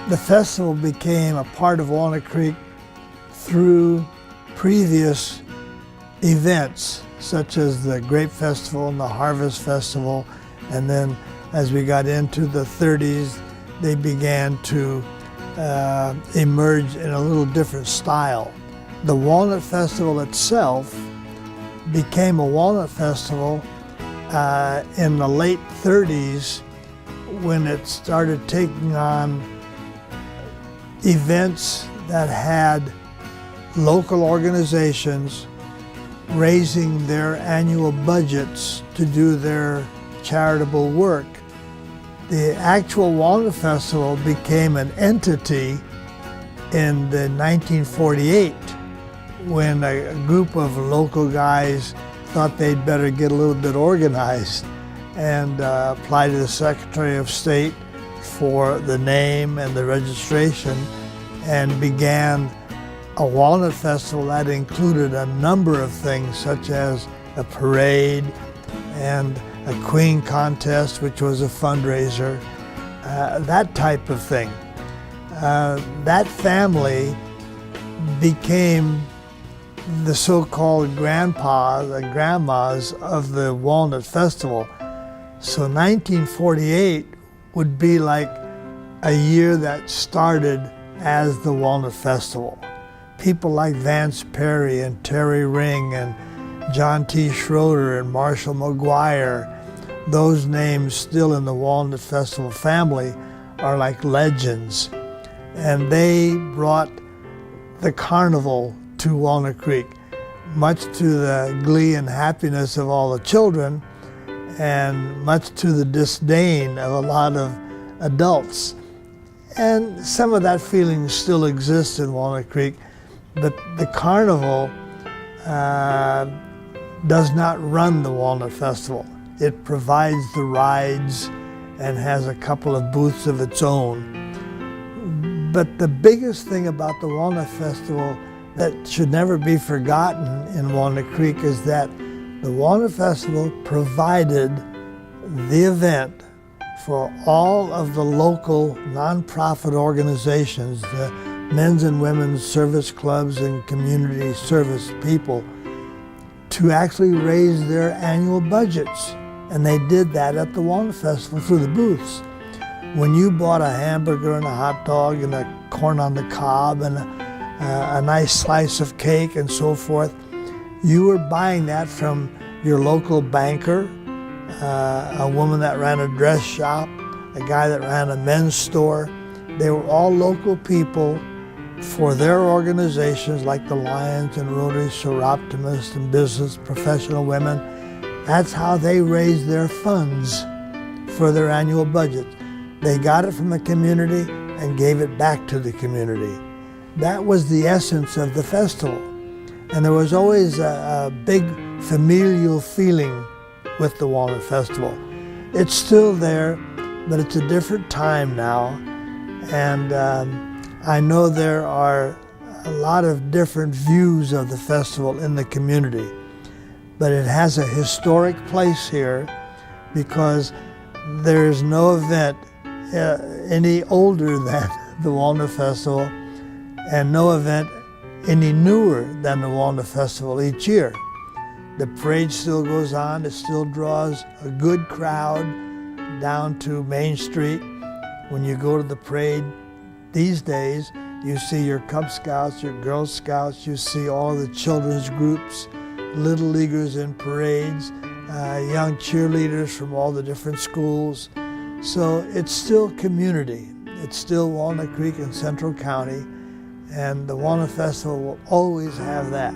The festival became a part of Walnut Creek through previous events, such as the Grape Festival and the Harvest Festival. And then as we got into the 30s, they began to emerge in a little different style. The Walnut Festival itself became a Walnut Festival in the late 30s when it started taking on events that had local organizations raising their annual budgets to do their charitable work. The actual Walnut Festival became an entity in 1948 when a group of local guys thought they'd better get a little bit organized and apply to the Secretary of State for the name and the registration, and began a Walnut Festival that included a number of things, such as a parade and a queen contest, which was a fundraiser, that type of thing. That family became the so-called grandpas and grandmas of the Walnut Festival. So 1948 would be like a year that started as the Walnut Festival. People like Vance Perry and Terry Ring and John T. Schroeder and Marshall McGuire, those names still in the Walnut Festival family are like legends. And they brought the carnival to Walnut Creek, much to the glee and happiness of all the children and much to the disdain of a lot of adults. And some of that feeling still exists in Walnut Creek, but the carnival does not run the Walnut Festival. It provides the rides and has a couple of booths of its own. But the biggest thing about the Walnut Festival that should never be forgotten in Walnut Creek is that the Walnut Festival provided the event for all of the local nonprofit organizations, the men's and women's service clubs and community service people, to actually raise their annual budgets. And they did that at the Walnut Festival through the booths. When you bought a hamburger and a hot dog and a corn on the cob and a nice slice of cake and so forth, you were buying that from your local banker, a woman that ran a dress shop, a guy that ran a men's store. They were all local people for their organizations like the Lions and Rotary, Soroptimist and Business Professional Women. That's how they raised their funds for their annual budget. They got it from the community and gave it back to the community. That was the essence of the festival. And there was always a big familial feeling with the Walnut Festival. It's still there, but it's a different time now. And I know there are a lot of different views of the festival in the community, but it has a historic place here because there's no event any older than the Walnut Festival and no event any newer than the Walnut Festival each year. The parade still goes on. It still draws a good crowd down to Main Street. When you go to the parade these days, you see your Cub Scouts, your Girl Scouts, you see all the children's groups, Little Leaguers in parades, young cheerleaders from all the different schools. So it's still community. It's still Walnut Creek in Central County, and the Walnut Festival will always have that.